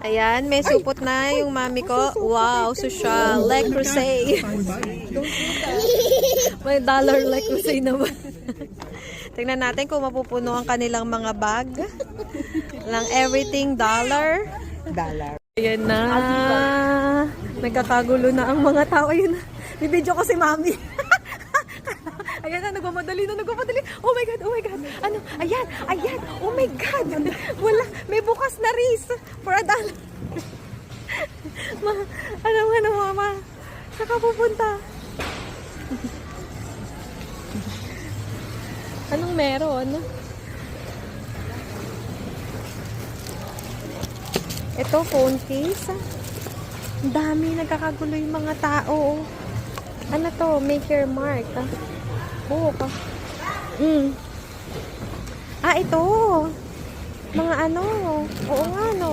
Ayan, may supot na yung mami ko. Wow, social. Le Creuset. May dollar Le Creuset naman. Tingnan natin kung mapupuno ang kanilang mga bag. Lang everything dollar. Ayan na. Nagkakagulo na ang mga tao. Ayan na. Bibidyo ko si mami. Ayan na, nagmamadali na. Oh my God, oh my God. Ano? Ayan. Oh my God. Wala, may bukas na wrist for a dollar. Ano, mama? Saka pupunta. Anong meron? Ito, phone case. Ang dami, nagkakagulo yung mga tao. Ano to? Make your mark. Book. Ito. Mga ano. Oo nga, no.